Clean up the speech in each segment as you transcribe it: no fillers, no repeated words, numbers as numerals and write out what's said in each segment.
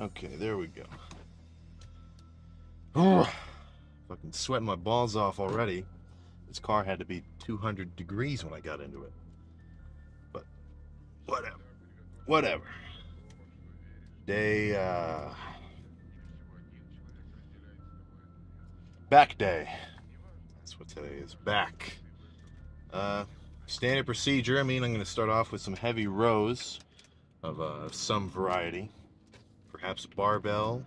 Okay, there we go. Oh, fucking sweating my balls off already. This car had to be 200 degrees when I got into it. But whatever. Whatever. Day, back day. That's what today is. Back. Uh, Standard procedure. I mean, I'm going to start off with some heavy rows of some variety. Perhaps a barbell.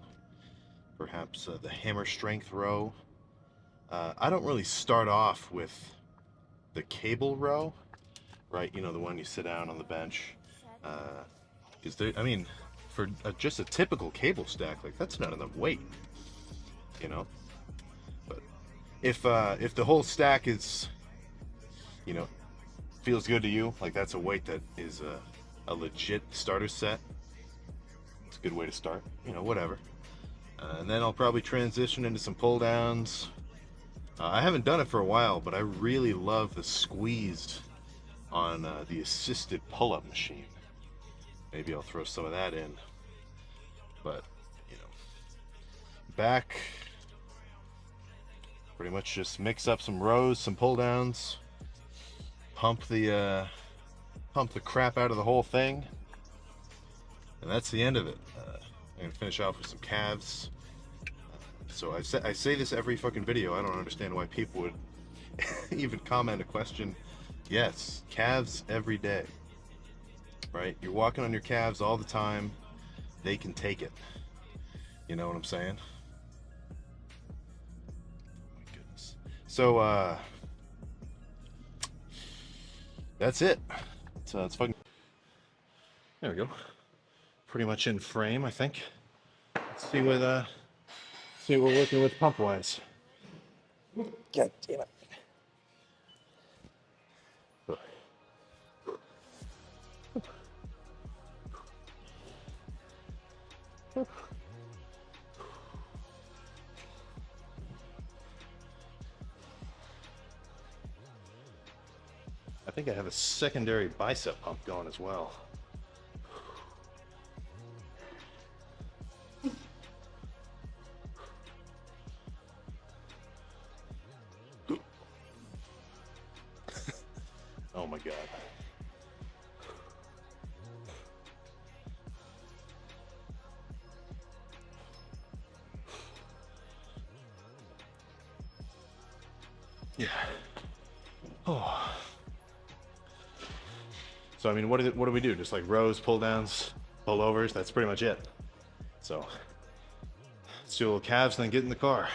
Perhaps the hammer strength row. I don't really start off with the cable row, right? You know, the one you sit down on the bench. Because I mean, for just a typical cable stack, like that's not enough weight, you know. But if the whole stack is, you know, feels good to you, like that's a weight that is a legit starter set. It's a good way to start, you know, whatever. And then I'll probably transition into some pull downs. I haven't done it for a while, but I really love the squeeze on the assisted pull-up machine. Maybe I'll throw some of that in. But, you know, back, pretty much just mix up some rows, some pull downs, pump the crap out of the whole thing, and that's the end of it. I'm gonna finish off with some calves. So I say this every fucking video. I don't understand why people would even comment a question. Yes, calves every day. Right? You're walking on your calves all the time. They can take it. You know what I'm saying? Oh my goodness. So that's it. So it's fucking. There we go. Pretty much in frame, I think. Let's see what we're working with pump wise. God damn it. I think I have a secondary bicep pump going as well. Oh my god. Yeah. Oh. So I mean, what do we do? Just like rows, pull downs, pull overs. That's pretty much it. So let's do a little calves and then get in the car.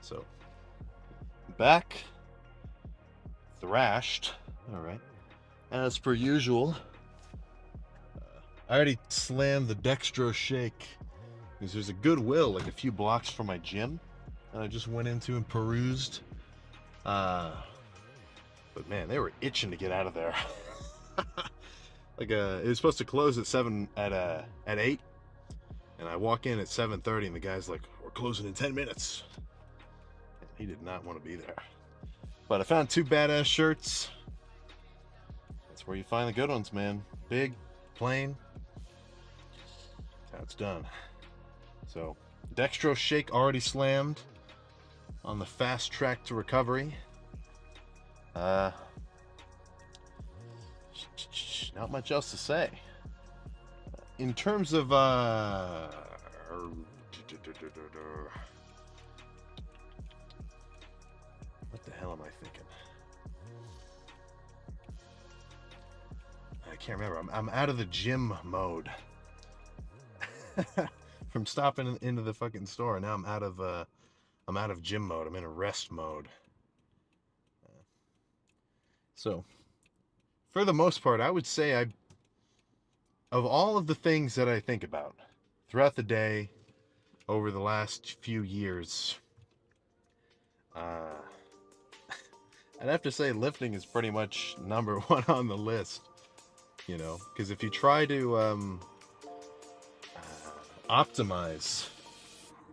So back, thrashed. All right. As per usual, I already slammed the dextro shake because there's a Goodwill like a few blocks from my gym that I just went into and perused. But man, they were itching to get out of there. Like it was supposed to close at 8, and I walk in at 7:30, and the guy's like, "We're closing in 10 minutes." And he did not want to be there. But I found 2 badass shirts. That's where you find the good ones, man. Big, plain. That's how it's done. So, dextro shake already slammed on the fast track to recovery. Not much else to say. In terms of what the hell am I thinking? I can't remember. I'm out of the gym mode. From stopping into the fucking store. Now I'm out of gym mode. I'm in a rest mode. So, for the most part, I would say of all of the things that I think about throughout the day over the last few years, I'd have to say lifting is pretty much number 1 on the list. You know, because if you try to optimize,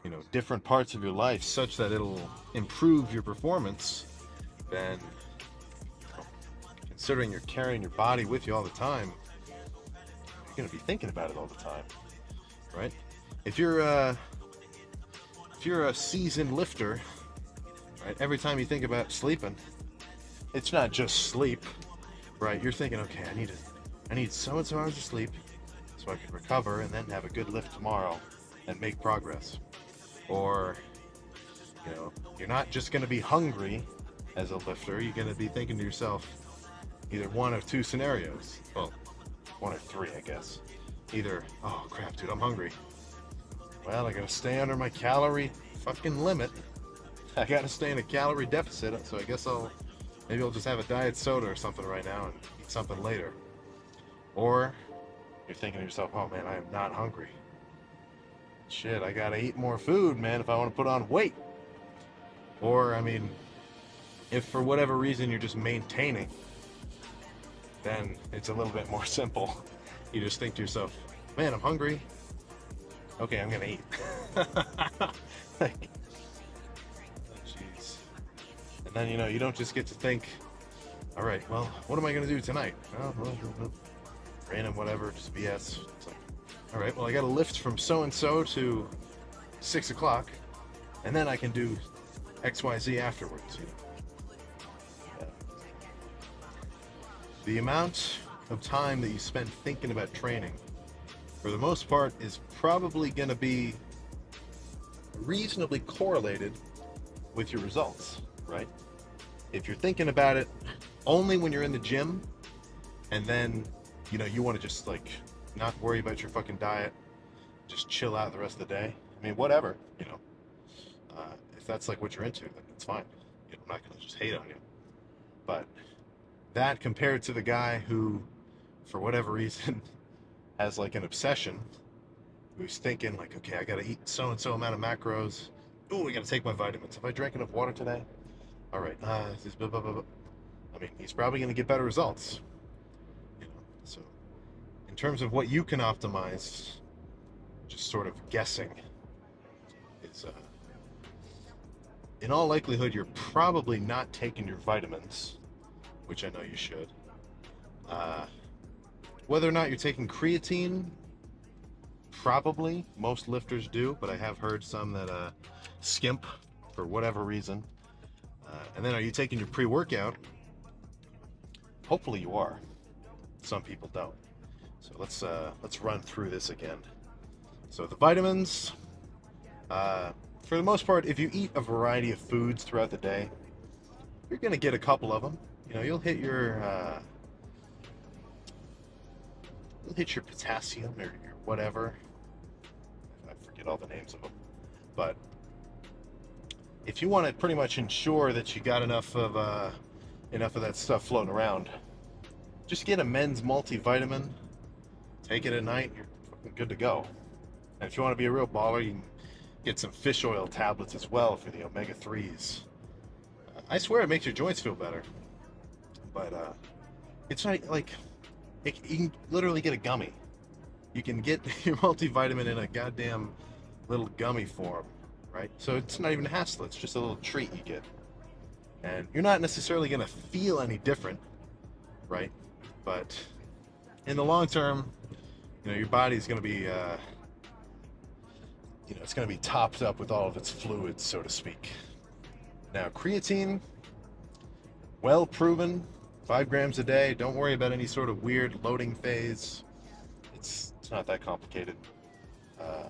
you know, different parts of your life such that it'll improve your performance, then considering you're carrying your body with you all the time, you're going to be thinking about it all the time, right? If you're a seasoned lifter, right, every time you think about sleeping, it's not just sleep, right? You're thinking, okay, I need so and so hours of sleep so I can recover and then have a good lift tomorrow and make progress. Or, you know, you're not just going to be hungry as a lifter. You're going to be thinking to yourself either one of two scenarios. Well, one or three, I guess. Either, oh crap, dude, I'm hungry. Well, I got to stay under my calorie fucking limit. I got to stay in a calorie deficit, so I guess maybe I'll just have a diet soda or something right now and eat something later. Or you're thinking to yourself, oh man, I am not hungry. Shit, I gotta eat more food, man, if I want to put on weight. Or, I mean, if for whatever reason you're just maintaining, then it's a little bit more simple. You just think to yourself, man, I'm hungry. Okay, I'm gonna eat. Like, jeez. And then, you know, you don't just get to think, all right, well, what am I gonna do tonight? Oh, well, random whatever, just BS. It's like, all right, well, I got a lift from so-and-so to 6 o'clock, and then I can do XYZ afterwards. You know? Yeah. The amount of time that you spend thinking about training, for the most part, is probably going to be reasonably correlated with your results, right? If you're thinking about it only when you're in the gym, and then, you know, you want to just, like, not worry about your fucking diet, just chill out the rest of the day. I mean, whatever, you know. If that's like what you're into, then it's fine. You know, I'm not gonna just hate on you. But that compared to the guy who, for whatever reason, has like an obsession, who's thinking like, okay, I gotta eat so and so amount of macros. Ooh, I gotta take my vitamins. Have I drank enough water today? All right. This blah, blah, blah, blah. I mean, he's probably gonna get better results. You know, so. In terms of what you can optimize, just sort of guessing, is in all likelihood you're probably not taking your vitamins, which I know you should. Whether or not you're taking creatine, probably most lifters do, but I have heard some that skimp for whatever reason. And then are you taking your pre-workout? Hopefully you are. Some people don't. So let's run through this again. So the vitamins, for the most part, if you eat a variety of foods throughout the day, you're gonna get a couple of them. You know, you'll hit your potassium or your whatever. I forget all the names of them, but if you want to pretty much ensure that you got enough of that stuff floating around, just get a men's multivitamin. Take it at night, you're fucking good to go. And if you want to be a real baller, you can get some fish oil tablets as well for the omega-3s. I swear it makes your joints feel better. But it's not like, you can literally get a gummy. You can get your multivitamin in a goddamn little gummy form, right? So it's not even a hassle, it's just a little treat you get. And you're not necessarily going to feel any different, right? But in the long term, you know, your body's going to be, it's going to be topped up with all of its fluids, so to speak. Now, creatine, well proven, 5 grams a day. Don't worry about any sort of weird loading phase. It's not that complicated. I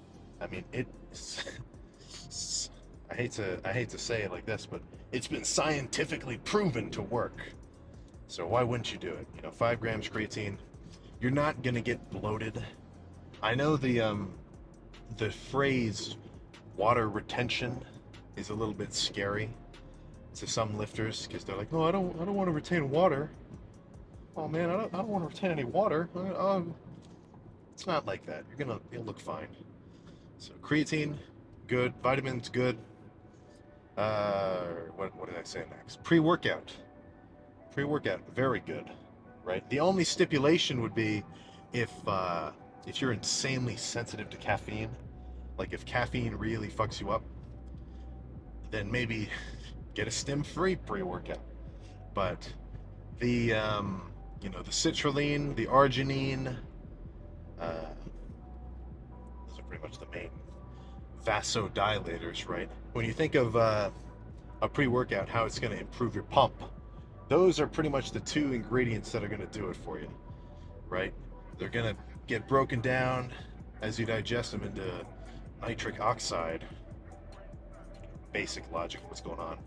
mean, I hate to say it like this, but it's been scientifically proven to work. So why wouldn't you do it? You know, 5 grams creatine. You're not gonna get bloated. I know the phrase water retention is a little bit scary to some lifters because they're like, "No, I don't want to retain water." Oh man, I don't want to retain any water. It's not like that. You'll look fine. So creatine, good. Vitamins, good. What did I say next? Pre-workout, very good. Right. The only stipulation would be if you're insanely sensitive to caffeine, like if caffeine really fucks you up, then maybe get a stim-free pre-workout. But The you know, the citrulline, the arginine, those are pretty much the main vasodilators, right? When you think of a pre-workout, how it's going to improve your pump, those are pretty much the two ingredients that are going to do it for you, right? They're going to get broken down as you digest them into nitric oxide. Basic logic of what's going on.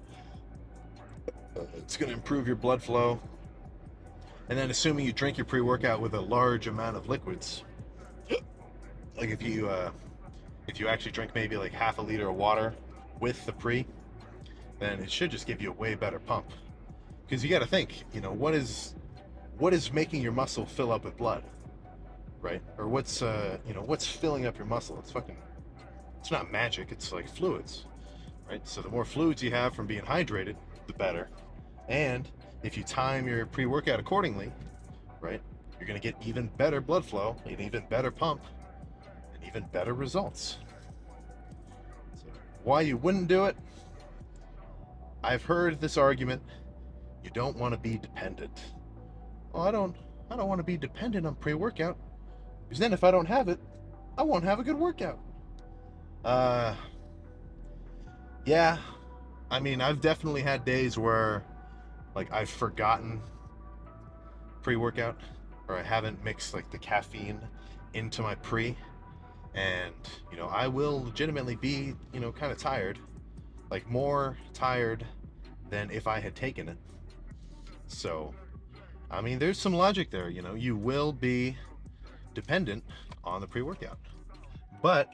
It's going to improve your blood flow. And then assuming you drink your pre-workout with a large amount of liquids, like if you actually drink maybe like half a liter of water with the pre, then it should just give you a way better pump. Because you got to think, you know, what is making your muscle fill up with blood, right? Or what's you know, what's filling up your muscle? It's not magic. It's like fluids, right? So the more fluids you have from being hydrated, the better. And if you time your pre-workout accordingly, right, you're going to get even better blood flow, an even better pump, and even better results. So why you wouldn't do it? I've heard this argument. You don't want to be dependent. Well, I don't want to be dependent on pre-workout, because then if I don't have it, I won't have a good workout. Yeah, I mean, I've definitely had days where like I've forgotten pre-workout, or I haven't mixed like the caffeine into my pre, and you know, I will legitimately be, you know, kind of tired, like more tired than if I had taken it. So I mean, there's some logic there. You know, you will be dependent on the pre-workout, but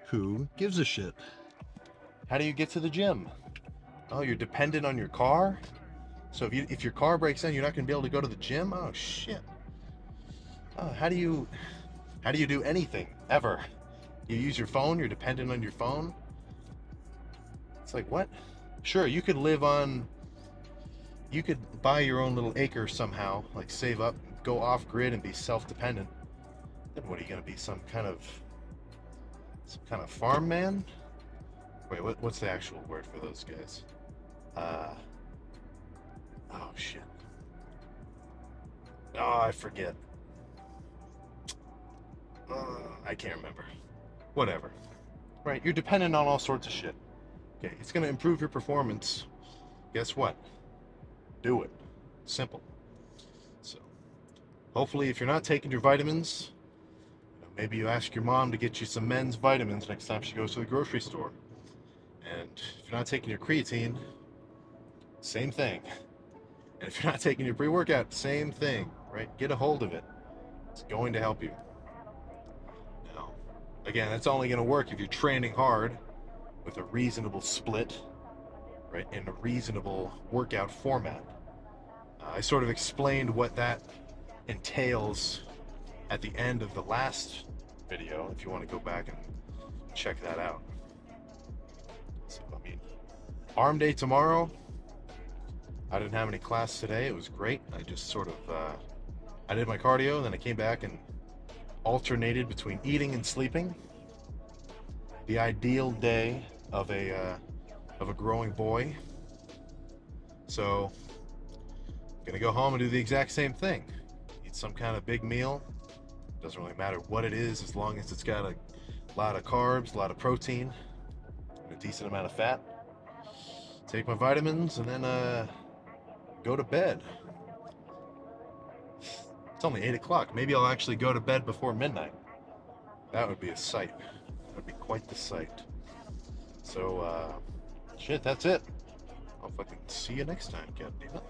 who gives a shit? How do you get to the gym? Oh, you're dependent on your car? So if your car breaks down, you're not going to be able to go to the gym? Oh shit. Oh, how do you do anything ever? You use your phone, you're dependent on your phone? It's like, what? Sure, you could buy your own little acre somehow, like save up, go off grid and be self-dependent. Then what are you going to be, some kind of farm man? Wait, what's the actual word for those guys? Oh shit. Oh, I forget. I can't remember. Whatever. Right, you're dependent on all sorts of shit. Okay, it's going to improve your performance. Guess what? Do it. Simple. So, hopefully, if you're not taking your vitamins, maybe you ask your mom to get you some men's vitamins next time she goes to the grocery store. And if you're not taking your creatine, same thing. And if you're not taking your pre-workout, same thing, right? Get a hold of it. It's going to help you. Now, again, that's only going to work if you're training hard with a reasonable split, right, in a reasonable workout format. I sort of explained what that entails at the end of the last video, if you want to go back and check that out. So, I mean, arm day tomorrow. I didn't have any class today. It was great. I just sort of, I did my cardio, and then I came back and alternated between eating and sleeping. The ideal day of a growing boy. So, I'm gonna go home and do the exact same thing. Eat some kind of big meal. Doesn't really matter what it is, as long as it's got a lot of carbs, a lot of protein, and a decent amount of fat. Take my vitamins, and then go to bed. It's only 8 o'clock. Maybe I'll actually go to bed before midnight. That would be a sight. That would be quite the sight. So, shit, that's it. I'll fucking see you next time, goddammit.